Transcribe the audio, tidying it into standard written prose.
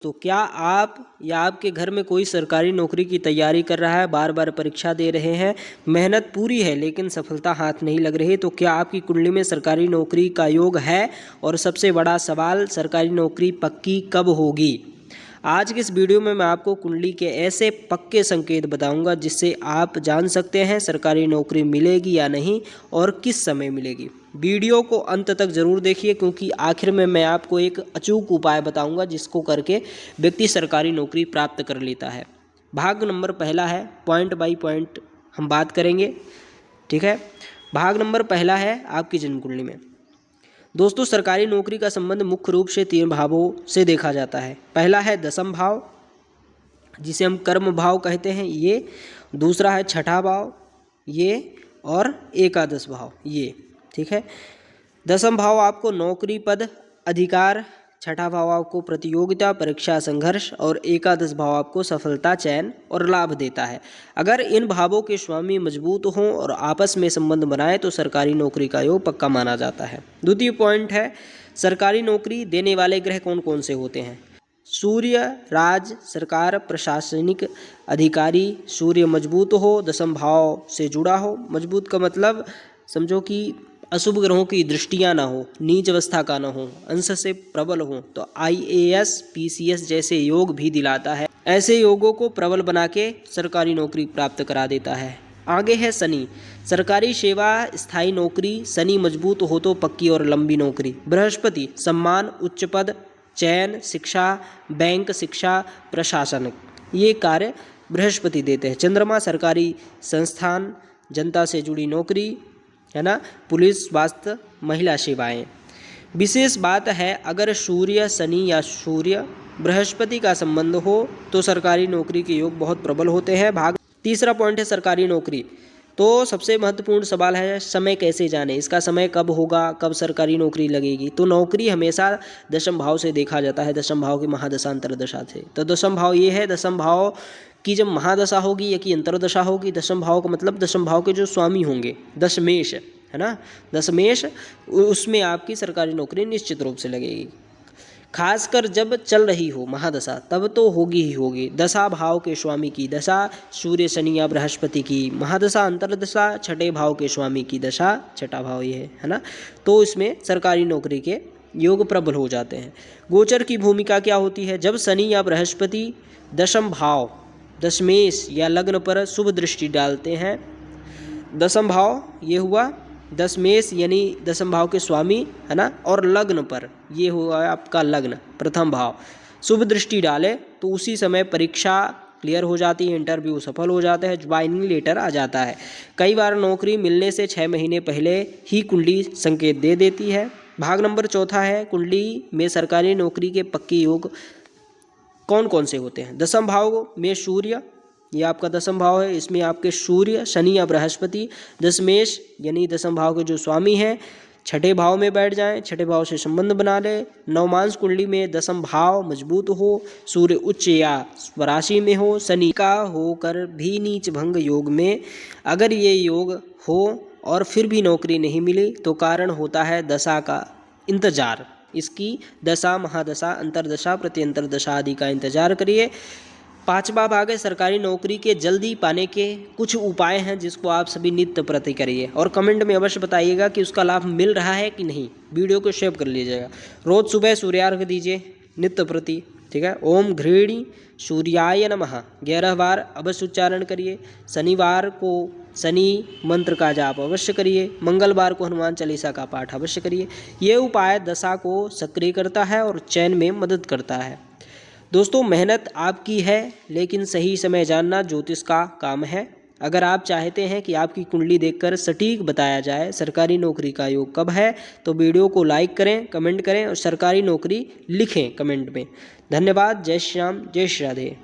तो क्या आप या आपके घर में कोई सरकारी नौकरी की तैयारी कर रहा है, बार बार परीक्षा दे रहे हैं, मेहनत पूरी है लेकिन सफलता हाथ नहीं लग रही, तो क्या आपकी कुंडली में सरकारी नौकरी का योग है? और सबसे बड़ा सवाल, सरकारी नौकरी पक्की कब होगी? आज की इस वीडियो में मैं आपको कुंडली के ऐसे पक्के संकेत बताऊंगा जिससे आप जान सकते हैं सरकारी नौकरी मिलेगी या नहीं और किस समय मिलेगी। वीडियो को अंत तक जरूर देखिए क्योंकि आखिर में मैं आपको एक अचूक उपाय बताऊंगा जिसको करके व्यक्ति सरकारी नौकरी प्राप्त कर लेता है। भाग नंबर पहला है, पॉइंट बाय पॉइंट हम बात करेंगे, ठीक है। भाग नंबर पहला है आपकी जन्म कुंडली में। दोस्तों, सरकारी नौकरी का संबंध मुख्य रूप से 3 भावों से देखा जाता है। पहला है दशम भाव, जिसे हम कर्म भाव कहते हैं, ये। दूसरा है छठा भाव, ये। और एकादश भाव, ये, ठीक है। दशम भाव आपको नौकरी, पद, अधिकार, छठा भाव आपको प्रतियोगिता, परीक्षा, संघर्ष और एकादश भाव आपको सफलता, चयन और लाभ देता है। अगर इन भावों के स्वामी मजबूत हों और आपस में संबंध बनाए तो सरकारी नौकरी का योग पक्का माना जाता है। द्वितीय पॉइंट है, सरकारी नौकरी देने वाले ग्रह कौन कौन से होते हैं? सूर्य, राज, सरकार, प्रशासनिक अधिकारी। सूर्य मजबूत हो, दशम भाव से जुड़ा हो। मजबूत का मतलब समझो कि अशुभ ग्रहों की दृष्टियां ना हो, नीच अवस्था का ना हो, अंश से प्रबल हो, तो IAS PCS जैसे योग भी दिलाता है। ऐसे योगों को प्रबल बना के सरकारी नौकरी प्राप्त करा देता है। आगे है शनि, सरकारी सेवा, स्थायी नौकरी। शनि मजबूत हो तो पक्की और लंबी नौकरी। बृहस्पति, सम्मान, उच्च पद, चयन, शिक्षा, बैंक, शिक्षा, प्रशासन, ये कार्य बृहस्पति देते हैं। चंद्रमा, सरकारी संस्थान, जनता से जुड़ी नौकरी, है ना, पुलिस, स्वास्थ्य, महिला सेवाएं। विशेष बात है, अगर सूर्य, शनि या सूर्य बृहस्पति का संबंध हो तो सरकारी नौकरी के योग बहुत प्रबल होते हैं। भाग तीसरा पॉइंट है सरकारी नौकरी। तो सबसे महत्वपूर्ण सवाल है समय कैसे जाने, इसका समय कब होगा, कब सरकारी नौकरी लगेगी? तो नौकरी हमेशा दशम भाव से देखा जाता है, दशम भाव की महादशा अंतरदशा से। तो दशम भाव ये है, दशम भाव की जब महादशा होगी या कि अंतरदशा होगी, दशम भाव का मतलब दशम भाव के जो स्वामी होंगे, दशमेश, है ना, दशमेश, उसमें आपकी सरकारी नौकरी निश्चित रूप से लगेगी। खासकर जब चल रही हो महादशा तब तो होगी ही होगी। दशा भाव के स्वामी की दशा, सूर्य, शनि या बृहस्पति की महादशा, अंतरदशा, छठे भाव के स्वामी की दशा, छठा भाव ये है ना, तो इसमें सरकारी नौकरी के योग प्रबल हो जाते हैं। गोचर की भूमिका क्या होती है? जब शनि या बृहस्पति दशम भाव, दशमेश या लग्न पर शुभ दृष्टि डालते हैं। दशम भाव ये हुआ दशमेश यानी दशम भाव के स्वामी, है ना, और लग्न पर ये हुआ आपका लग्न, प्रथम भाव, शुभ दृष्टि डाले तो उसी समय परीक्षा क्लियर हो जाती है, इंटरव्यू सफल हो जाता है, ज्वाइनिंग लेटर आ जाता है। कई बार नौकरी मिलने से 6 महीने पहले ही कुंडली संकेत दे देती है। भाग नंबर चौथा है, कुंडली में सरकारी नौकरी के पक्के योग कौन कौन से होते हैं? दशम भाव में सूर्य, ये आपका दशम भाव है, इसमें आपके सूर्य, शनि या बृहस्पति, दशमेश यानी दशम भाव के जो स्वामी हैं छठे भाव में बैठ जाएं, छठे भाव से संबंध बना ले। नवमांश कुंडली में दशम भाव मजबूत हो, सूर्य उच्च या स्वराशि में हो, शनि का होकर भी नीच भंग योग में। अगर ये योग हो और फिर भी नौकरी नहीं मिली तो कारण होता है दशा का इंतजार। इसकी दशा, महादशा, अंतरदशा, प्रत्यंतर दशा आदि का इंतजार करिए। पांचवा भाग है सरकारी नौकरी के जल्दी पाने के कुछ उपाय हैं जिसको आप सभी नित्य प्रति करिए और कमेंट में अवश्य बताइएगा कि उसका लाभ मिल रहा है कि नहीं। वीडियो को शेयर कर लीजिएगा। रोज सुबह सूर्यार्घ्य दीजिए नित्य प्रति, ठीक है। ओम घृणी सूर्याय नमः 11 बार अवश्य उच्चारण करिए। शनिवार को शनि मंत्र का जाप अवश्य करिए। मंगलवार को हनुमान चालीसा का पाठ अवश्य करिए। ये उपाय दशा को सक्रिय करता है और चयन में मदद करता है। दोस्तों, मेहनत आपकी है लेकिन सही समय जानना ज्योतिष का काम है। अगर आप चाहते हैं कि आपकी कुंडली देखकर सटीक बताया जाए सरकारी नौकरी का योग कब है तो वीडियो को लाइक करें, कमेंट करें और सरकारी नौकरी लिखें कमेंट में। धन्यवाद। जय श्री राम, जय श्री राधे।